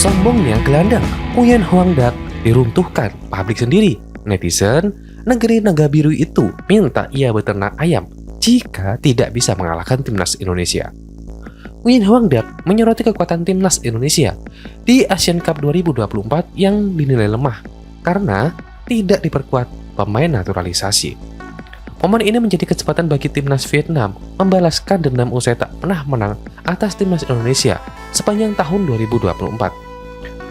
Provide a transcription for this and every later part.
Sombongnya gelandang Nguyen Huang Dak diruntuhkan publik sendiri. Netizen negeri naga biru itu minta ia beternak ayam jika tidak bisa mengalahkan timnas Indonesia. Nguyen Huang Dak menyoroti kekuatan timnas Indonesia di Asian Cup 2024 yang dinilai lemah karena tidak diperkuat pemain naturalisasi. Momen ini menjadi kesempatan bagi timnas Vietnam membalaskan dendam usai tak pernah menang atas timnas Indonesia sepanjang tahun 2024.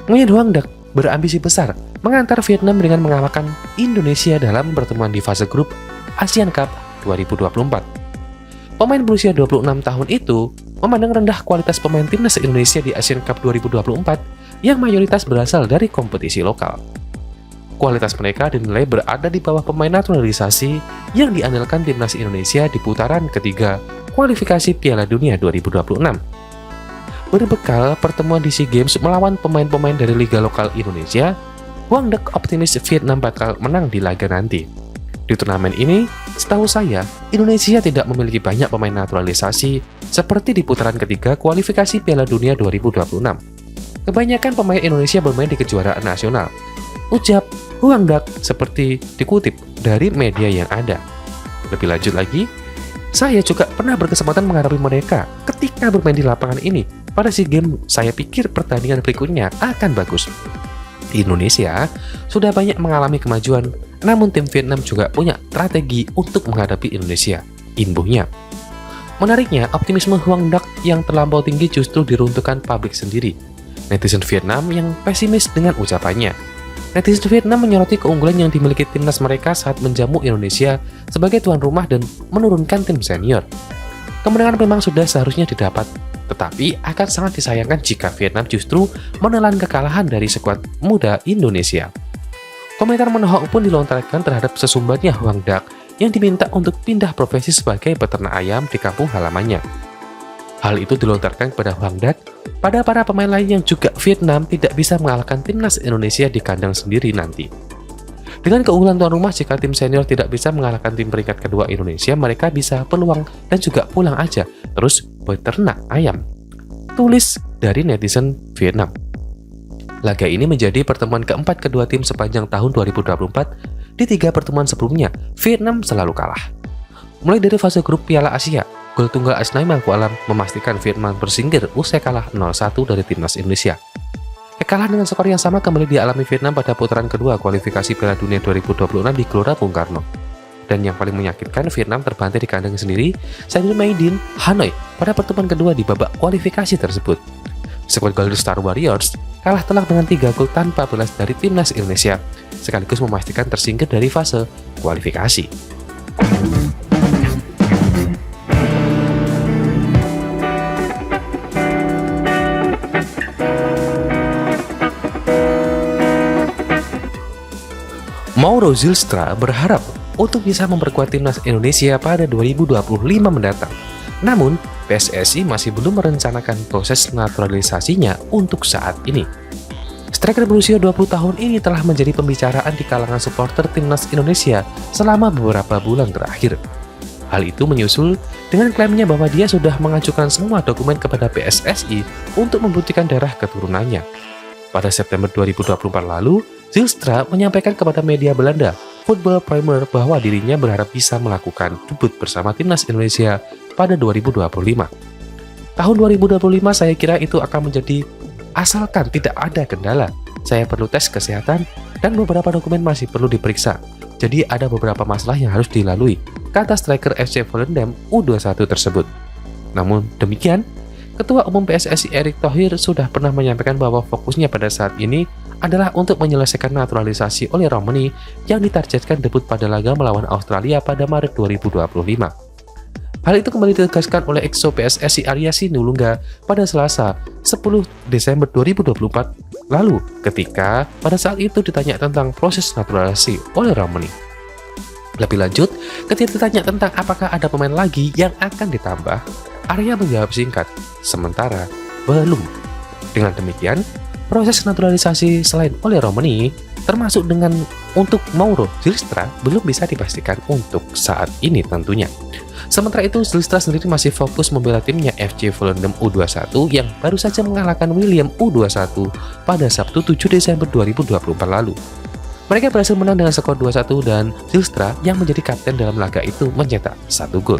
Nguyen Huang Dak berambisi besar mengantar Vietnam dengan mengalahkan Indonesia dalam pertemuan di fase grup Asian Cup 2024. Pemain berusia 26 tahun itu memandang rendah kualitas pemain timnas Indonesia di Asian Cup 2024 yang mayoritas berasal dari kompetisi lokal. Kualitas mereka dinilai berada di bawah pemain naturalisasi yang diandalkan timnas Indonesia di putaran ketiga kualifikasi Piala Dunia 2026. Berbekal pertemuan di SEA Games melawan pemain-pemain dari liga lokal Indonesia, Huang Dak optimis Vietnam bakal menang di laga nanti. Di turnamen ini, setahu saya, Indonesia tidak memiliki banyak pemain naturalisasi seperti di putaran ketiga kualifikasi Piala Dunia 2026. Kebanyakan pemain Indonesia bermain di kejuaraan nasional, ucap Huang Dak seperti dikutip dari media yang ada. Lebih lanjut lagi, saya juga pernah berkesempatan menghadapi mereka ketika bermain di lapangan ini. Pada SEA Games, saya pikir pertandingan berikutnya akan bagus. Di Indonesia, sudah banyak mengalami kemajuan, namun tim Vietnam juga punya strategi untuk menghadapi Indonesia, imbuhnya. Menariknya, optimisme Huang Dak yang terlampau tinggi justru diruntuhkan publik sendiri. Netizen Vietnam yang pesimis dengan ucapannya. Netizen Vietnam menyoroti keunggulan yang dimiliki timnas mereka saat menjamu Indonesia sebagai tuan rumah dan menurunkan tim senior. Kemenangan memang sudah seharusnya didapat, tetapi akan sangat disayangkan jika Vietnam justru menelan kekalahan dari skuad muda Indonesia. Komentar menohok pun dilontarkan terhadap sesumbarnya Huang Dak yang diminta untuk pindah profesi sebagai peternak ayam di kampung halamannya. Hal itu dilontarkan kepada Huang Dak pada para pemain lain yang juga Vietnam tidak bisa mengalahkan timnas Indonesia di kandang sendiri nanti. Dengan keunggulan tuan rumah, jika tim senior tidak bisa mengalahkan tim peringkat kedua Indonesia, mereka bisa peluang dan juga pulang aja, terus beternak ayam. Tulis dari netizen Vietnam. Laga ini menjadi pertemuan keempat kedua tim sepanjang tahun 2024. Di 3 pertemuan sebelumnya, Vietnam selalu kalah. Mulai dari fase grup Piala Asia, gol tunggal Asnai Mangkualam memastikan Vietnam bersingkir usai kalah 0-1 dari timnas Indonesia. Kekalahan dengan skor yang sama kembali dialami Vietnam pada putaran kedua kualifikasi Piala Dunia 2026 di Gelora Bung Karno. Dan yang paling menyakitkan, Vietnam terbantai di kandang sendiri saat Maidin, Hanoi pada pertemuan kedua di babak kualifikasi tersebut. Skuad Golden Star Warriors kalah telak dengan 3 gol tanpa balas dari timnas Indonesia, sekaligus memastikan tersingkir dari fase kualifikasi. Mauro Zylstra berharap untuk bisa memperkuat timnas Indonesia pada 2025 mendatang. Namun, PSSI masih belum merencanakan proses naturalisasinya untuk saat ini. Striker berusia 20 tahun ini telah menjadi pembicaraan di kalangan supporter timnas Indonesia selama beberapa bulan terakhir. Hal itu menyusul dengan klaimnya bahwa dia sudah mengajukan semua dokumen kepada PSSI untuk membuktikan darah keturunannya. Pada September 2024 lalu, Zylstra menyampaikan kepada media Belanda, Football Primer, bahwa dirinya berharap bisa melakukan debut bersama timnas Indonesia pada 2025. Tahun 2025 saya kira itu akan menjadi asalkan tidak ada kendala. Saya perlu tes kesehatan dan beberapa dokumen masih perlu diperiksa. Jadi ada beberapa masalah yang harus dilalui, kata striker FC Volendam U21 tersebut. Namun demikian, Ketua Umum PSSI Erick Thohir sudah pernah menyampaikan bahwa fokusnya pada saat ini adalah untuk menyelesaikan naturalisasi oleh Romani yang ditargetkan debut pada laga melawan Australia pada Maret 2025. Hal itu kembali ditegaskan oleh EXO PSSI Arya Sinulinga pada Selasa 10 Desember 2024 lalu ketika pada saat itu ditanya tentang proses naturalisasi oleh Romani. Lebih lanjut, ketika ditanya tentang apakah ada pemain lagi yang akan ditambah, Arya menjawab singkat, sementara belum. Dengan demikian, proses naturalisasi selain oleh Romani, termasuk dengan untuk Mauro Zylstra, belum bisa dipastikan untuk saat ini tentunya. Sementara itu, Zylstra sendiri masih fokus membela timnya FC Volendam U21 yang baru saja mengalahkan William U21 pada Sabtu 7 Desember 2024 lalu. Mereka berhasil menang dengan skor 2-1 dan Zylstra yang menjadi kapten dalam laga itu mencetak 1 gol.